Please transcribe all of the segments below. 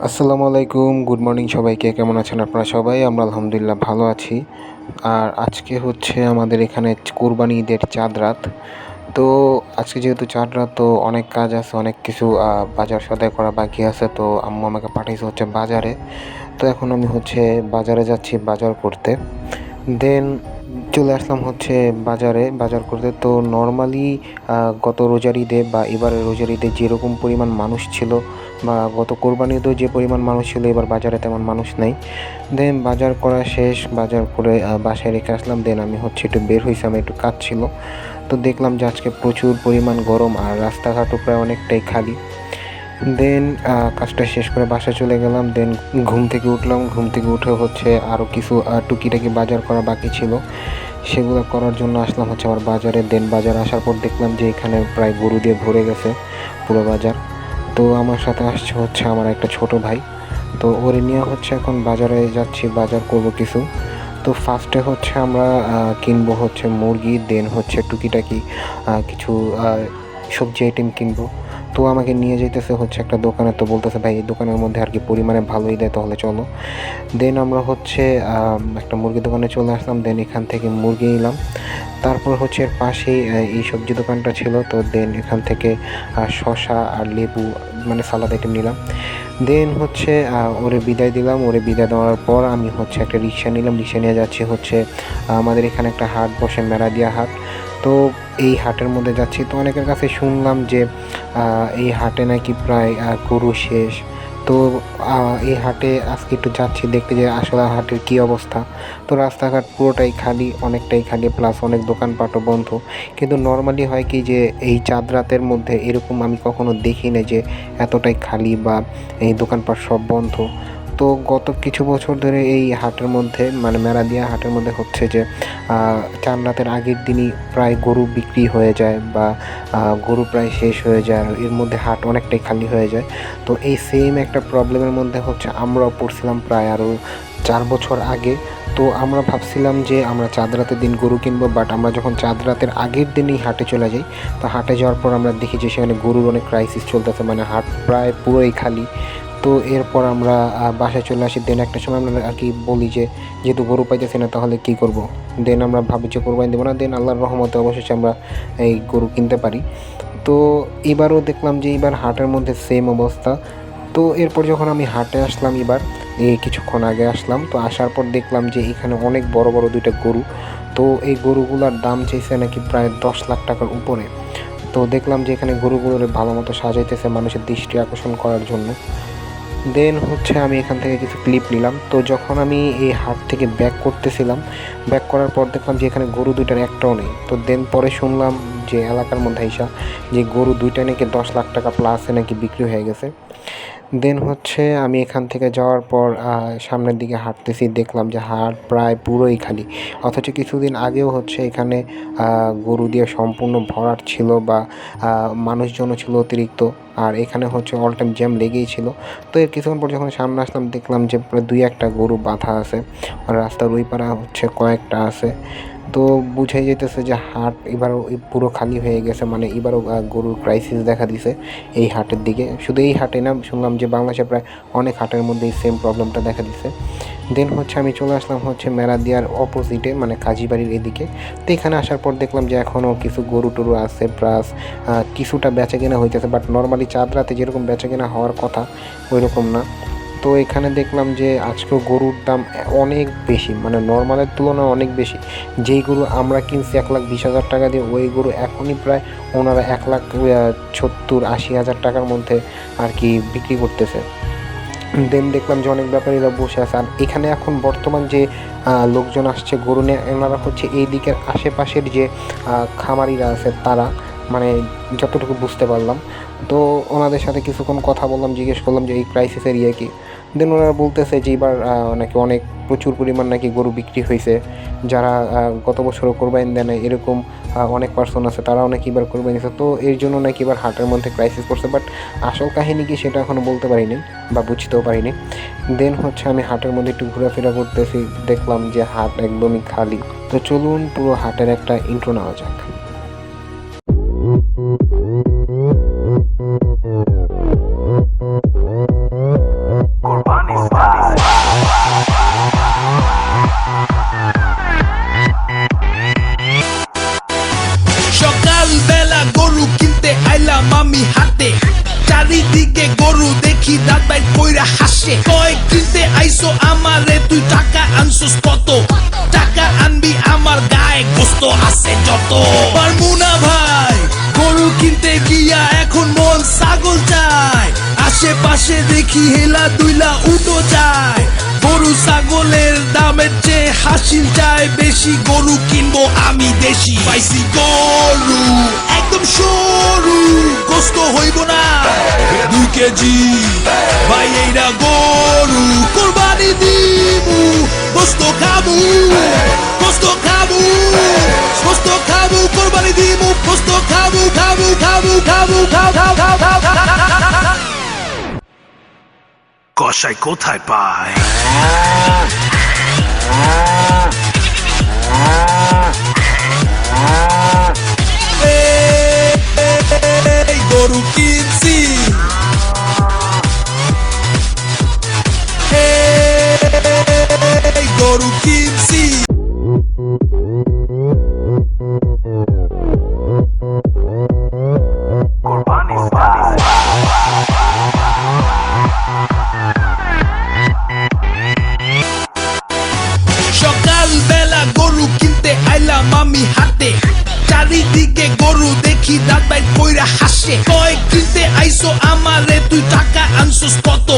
আসসালামু আলাইকুম, good morning সবাইকে। কেমন আছেন আপনারা সবাই? আমরা আলহামদুলিল্লাহ ভালো আছি। আর আজকে হচ্ছে আমাদের এখানে কোরবানি ঈদের চাঁদ রাত। তো আজকে যেহেতু চাঁদ রাত, তো অনেক কাজ আছে, অনেক কিছু বাজার সদাই করা বাকি আছে। তো আম্মু আমাকে পাঠিয়েছে হচ্ছে বাজারে। তো এখন আমি হচ্ছে বাজারে যাচ্ছি বাজার করতে। দেন চলে আসলাম হচ্ছে বাজার করতে। তো নর্মালি গত রোজার ঈদে বা এবারের রোজার ঈদে যেরকম পরিমাণ মানুষ ছিল বা গত কোরবানি ঈদেও যে পরিমাণ মানুষ ছিল, এবার বাজারে তেমন মানুষ নেই। দেন বাজার করা শেষ, বাজার করে বাসায় রেখে আসলাম। দেন আমি হচ্ছে একটু বের হয়েছি, আমার একটু কাজ ছিল। তো দেখলাম যে আজকে প্রচুর পরিমাণ গরম আর রাস্তাঘাটও প্রায় অনেকটাই খালি। দেন কাজটা শেষ করে বাসায় চলে গেলাম। দেন ঘুম থেকে উঠলাম, ঘুম থেকে উঠে হচ্ছে আরও কিছু টুকিটাকি বাজার করা বাকি ছিল, সেগুলো করার জন্য আসলাম হচ্ছে আবার বাজারে। দেন বাজার আসার পর দেখলাম যে এখানে প্রায় গরু দিয়ে ভরে গেছে পুরো বাজার। তো আমার সাথে আসছে হচ্ছে আমার একটা ছোট ভাই। তো ওরে নিয়ে হচ্ছে এখন বাজারে যাচ্ছি, বাজার করব কিছু। তো ফার্স্টে হচ্ছে আমরা কিনবো হচ্ছে মুরগি, দেন হচ্ছে টুকিটাকি কিছু সবজি আইটেম কিনবো। তো আমাকে নিয়ে যেতেছে হচ্ছে একটা দোকানে। তো বলতেছে, ভাই এই দোকানের মধ্যে আর কি পরিমাণে ভালোই দেয়, তাহলে চলো। দেন আমরা হচ্ছে একটা মুরগির দোকানে চলে আসলাম। দেন এখান থেকে মুরগি নিলাম। তারপর হচ্ছে এর পাশেই এই সবজি দোকানটা ছিল। তো দেন এখান থেকে শসা আর লেবু, মানে সালাদ আইটেম নিলাম। দেন হচ্ছে ওরে বিদায় দিলাম। ওরে বিদায় দেওয়ার পর আমি হচ্ছে একটা রিক্সা নিলাম, রিক্সা নিয়ে যাচ্ছি হচ্ছে আমাদের এখানে একটা হাট বসে, মেরাদিয়া হাট। তো এই হাটের মধ্যে যাচ্ছি। তো অনেকের কাছে শুনলাম যে এই হাটে নাকি প্রায় গরু শেষ। তো এই হাটে আজকে একটু যাচ্ছি দেখতে যে আসলে হাটের কী অবস্থা। তো রাস্তাঘাট পুরোটাই খালি, অনেকটাই খালি, প্লাস অনেক দোকানপাটও বন্ধ। কিন্তু নর্মালি হয় কি যে এই চাঁদ রাতের মধ্যে এরকম আমি কখনো দেখি না যে এতটাই খালি বা এই দোকানপাট সব বন্ধ। তো গত কিছু বছর ধরে এই হাটের মধ্যে, মানে মেরাদিয়া হাটের মধ্যে হচ্ছে যে চাঁদ রাতের আগের দিনই প্রায় গরু বিক্রি হয়ে যায় বা গরু প্রায় শেষ হয়ে যায়, আর এর মধ্যে হাট অনেকটাই খালি হয়ে যায়। তো এই সেম একটা প্রবলেমের মধ্যে হচ্ছে আমরাও পড়ছিলাম প্রায় আরও 4 বছর আগে। তো আমরা ভাবছিলাম যে আমরা চাঁদ রাতের দিন গরু কিনবো, বাট আমরা যখন চাঁদ রাতের আগের দিনই হাটে চলে যাই, তো হাটে যাওয়ার পর আমরা দেখি যে সেখানে গরুর অনেক ক্রাইসিস চলতেছে, মানে হাট প্রায় পুরোই খালি। তো এরপর আমরা বাসায় চলে আসি। দেন একটা সময় আমরা আর কি বলি যে যেহেতু গরু পাইতেছি না তাহলে কী করব। দেন আমরা ভাবি যে কোরবানি দেবো না। দেন আল্লাহর রহমতে অবশেষে আমরা এই গরু কিনতে পারি। তো এবারও দেখলাম যে এবার হাটের মধ্যে সেম অবস্থা। তো এরপর যখন আমি হাটে আসলাম, এবার এই কিছুক্ষণ আগে আসলাম, তো আসার পর দেখলাম যে এখানে অনেক বড় বড় দুইটা গরু। তো এই গরুগুলার দাম চাইছে নাকি প্রায় 10 লাখ টাকার উপরে। তো দেখলাম যে এখানে গরুগুলোরে ভালো মতো সাজাইতেছে মানুষের দৃষ্টি আকর্ষণ করার জন্য। দেন হচ্ছে আমি এখান থেকে কিছু ক্লিপ নিলাম। তো যখন আমি এই হাট থেকে ব্যাক করতেছিলাম, ব্যাক করার পর দেখলাম যে এখানে গরু দুইটার একটাও নেই। তো দেন পরে শুনলাম যে এলাকার মধ্যে আইসা যে গরু দুইটা নাকি 10 লাখ টাকা প্লাসে নাকি বিক্রি হয়ে গেছে। দেন হচ্ছে আমি এখান থেকে যাওয়ার পর সামনের দিকে হাঁটতেছি, দেখলাম যে হাট প্রায় পুরোই খালি। অথচ কিছুদিন আগেও হচ্ছে এখানে গরু দিয়ে সম্পূর্ণ ভরাট ছিল বা মানুষজনও ছিল অতিরিক্ত। আর এখানে হচ্ছে অল টাইম জ্যাম লেগেই ছিল। তো এর কিছুক্ষণ পর যখন সামনে আসলাম, দেখলাম যে প্রায় 2-1টা গরু বাঁধা আছে, আর রাস্তার ওই পাড়া হচ্ছে কয়েকটা আছে। তো বুঝাই যেতেছে যে হাট এবারও পুরো খালি হয়ে গেছে, মানে এবারও গরুর ক্রাইসিস দেখা দিছে এই হাটের দিকে। শুধু এই হাটে না, শুনলাম যে বাংলাদেশে প্রায় অনেক হাটের মধ্যে এই সেম প্রবলেমটা দেখা দিছে। দেন হচ্ছে আমি চলে আসলাম হচ্ছে মেরাদিয়ার অপোজিটে, মানে কাজীবাড়ির এদিকে। তো এখানে আসার পর দেখলাম যে এখনও কিছু গরু টরু আছে, প্লাস কিছুটা বেচা কেনা হইতেছে, বাট নর্মালি চাঁদ রাতে যেরকম বেচা কেনা হওয়ার কথা ওই রকম না। তো এখানে দেখলাম যে আজকেও গরুর দাম অনেক বেশি, মানে নর্মালের তুলনায় অনেক বেশি। যেই গরু আমরা কিনছি 1,20,000 টাকা দিয়ে, ওই গরু এখনই প্রায় ওনারা 1,70,000-80,000 টাকার মধ্যে আর কি বিক্রি করতেছে। দেন দেখলাম যে অনেক ব্যাপারীরা বসে আছে। আর এখানে এখন বর্তমান যে লোকজন আসছে গরু নিয়ে, এনারা হচ্ছে এই দিকের আশেপাশের যে খামারিরা আছে তারা, মানে যতটুকু বুঝতে পারলাম। তো ওনাদের সাথে কিছুক্ষণ কথা বললাম, জিজ্ঞেস করলাম যে এই ক্রাইসিসের ইয়ে কী। দেন ওনারা বলতেছে যে এবার নাকি অনেক প্রচুর পরিমাণ নাকি গরু বিক্রি হয়েছে। যারা গত বছরও কোরবানি দেয় না এরকম অনেক পার্সন আছে, তারাও নাকি এবার কোরবানি দিয়েছে। তো এর জন্য নাকি এবার হাটের মধ্যে ক্রাইসিস পড়ছে, বাট আসল কাহিনী কি সেটা এখনও বলতে পারিনি বা বুঝতেও পারিনি। দেন হচ্ছে আমি হাটের মধ্যে একটু ঘোরাফেরা করতেছি, দেখলাম যে হাট একদমই খালি। তো চলুন পুরো হাটের একটা ইন্ট্রো নেওয়া যাক। চারিদিকে গরু দেখি দাঁত বাইট কইরা হাসে, কয় কিনতে আইসো আমারে তুই টাকা আনছস কত, টাকা আনবি আমার গায়ে গোস্ত আছে যত। পারবো না ভাই গরু কিনতে গিয়া এখন মন ছাগল চায়, আশেপাশে দেখি হেলা দুইলা উটো যায়, গরু ছাগলের দামের চেয়ে হাসিল চায় বেশি, গরু কিনবো আমি দেশি। পাইছি গরু একদম সরু, গোস্ত হইব না 2 কেজি, ভাই এইটা গরু কোরবানি দিমু, গোস্ত খাবো, গোস্ত খাবো, গোস্ত খাবো, কোরবানি দিমু, গোস্ত খাবো, খাবো, খাবো, খাবো, খাবো, খাবো, খাবো। কসাই কোথায় পায়? এই গরু কিনছি, এই গরু কিনছি। সকালবেলা গরু কিনতে আইলাম আমি হাটে, চারিদিকে গরু দেখি দাঁত বাইট কইরা হাসে, কয় কিনতে আইসো আমারে তুই টাকা আনছস কত,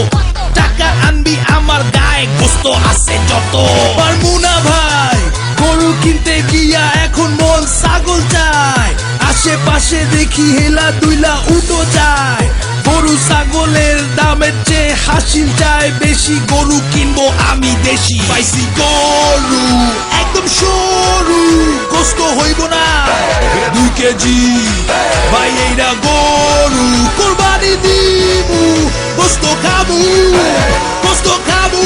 টাকা আনবি আমার গায়ে গোস্ত আছে যত। পারবো না ভাই গরু কিনতে গিয়া এখন মন ছাগল চায়, আশেপাশে দেখি হেলা দুইলা উটো যায়, গরু ছাগলের দামের চেয়ে হাসিল চায় বেশি, গরু কিনবো আমি দেশি। পাইছি গরু একদম সরু, গোস্ত হইব না 2 কেজি, ভাই এইটা গরু কোরবানি দিমু, গোস্ত খাবো, গোস্ত খাবো,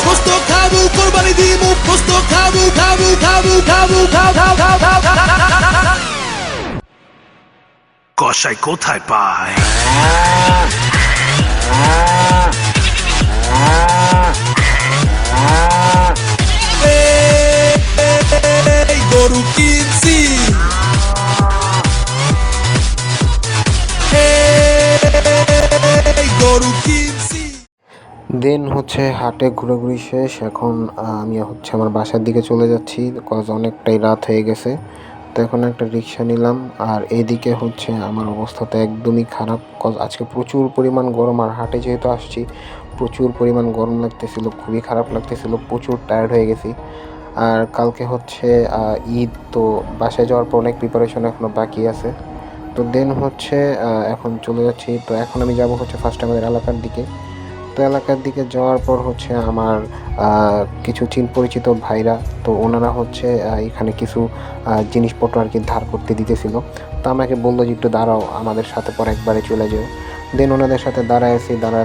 গোস্ত খাবো, কোরবানি দিমু, গোস্ত খাবো, খাবো, খাবো, খাবো, খাবো, খাবো, খাবো। কসাই কোথায় পায়? এই গরু কিনছি, এই গরু কিনছি। দেন হচ্ছে হাটে ঘোরাঘুরি শেষ, এখন আমি হচ্ছে আমার বাসার দিকে চলে যাচ্ছি, কজ অনেকটাই রাত হয়ে গেছে। তো এখন একটা রিক্সা নিলাম, আর এইদিকে হচ্ছে আমার অবস্থা তো একদমই খারাপ, কজ আজকে প্রচুর পরিমাণ গরম, আর হাটে যেহেতু আসছি প্রচুর পরিমাণ গরম লাগতেছিল, খুবই খারাপ লাগতেছিল, প্রচুর টায়ার্ড হয়ে গেছি। আর কালকে হচ্ছে ঈদ, তো বাসায় যাওয়ার পর অনেক প্রিপারেশন এখনও বাকি আছে। তো দেন হচ্ছে এখন চলে যাচ্ছি। তো এখন আমি যাব হচ্ছে ফার্স্ট আমাদের এলাকার দিকে। তো এলাকার দিকে যাওয়ার পর হচ্ছে আমার কিছু পরিচিত ভাইরা, তো ওনারা হচ্ছে এখানে কিছু জিনিসপত্র আর কি ধার করতে দিতেছিল। তো আমাকে বললো যে একটু দাঁড়াও, আমাদের সাথে পর একবারে চলে যাও। দেন ওনাদের সাথে দাঁড়ায়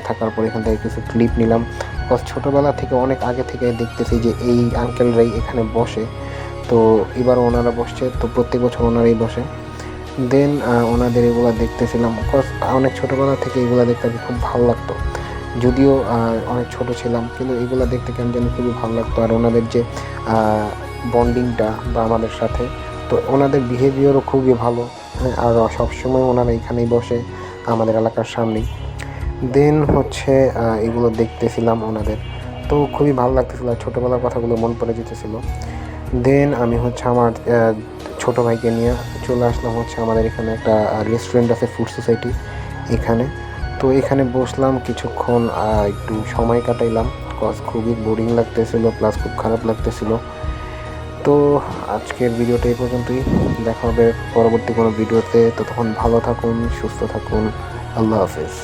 থাকার পর এখান থেকে কিছু ক্লিপ নিলাম, বিকজ ছোটোবেলা থেকে অনেক আগে থেকে দেখতেছি যে এই আঙ্কেলরাই এখানে বসে। তো এবার ওনারা বসছে, তো প্রত্যেক বছর ওনারাই বসে। দেন ওনাদের এগুলো দেখতেছিলাম, বিকজ অনেক ছোটোবেলা থেকে এগুলো দেখতে আর কি খুব ভালো লাগতো, যদিও অনেক ছোট ছিলাম, কিন্তু এগুলো দেখতে কেমন যেন খুবই ভালো লাগতো। আর ওনাদের যে বন্ডিংটা বা আমাদের সাথে, তো ওনাদের বিহেভিয়ারও খুবই ভালো, হ্যাঁ। আর সবসময় ওনারা এখানেই বসে আমাদের এলাকার সামনেই। দেন হচ্ছে এগুলো দেখতেছিলাম ওনাদের, তো খুবই ভালো লাগতেছিলো, ছোটোবেলার কথাগুলো মন পড়ে যেতেছিল। দেন আমি হচ্ছে আমার ছোটো ভাইকে নিয়ে চলে আসলাম হচ্ছে আমাদের এখানে একটা রেস্টুরেন্ট আছে, ফুড সোসাইটি, এখানে। তো এখানে বসলাম কিছুক্ষণ, একটু সময় কাটাইলাম, কজ খুবই বোরিং লাগতেছিল, প্লাস খুব খারাপ লাগতেছিল। তো আজকের ভিডিওটা এই পর্যন্তই, দেখা হবে পরবর্তী কোনো ভিডিওতে। ততক্ষণ ভালো থাকুন, সুস্থ থাকুন, আল্লাহ হাফেজ।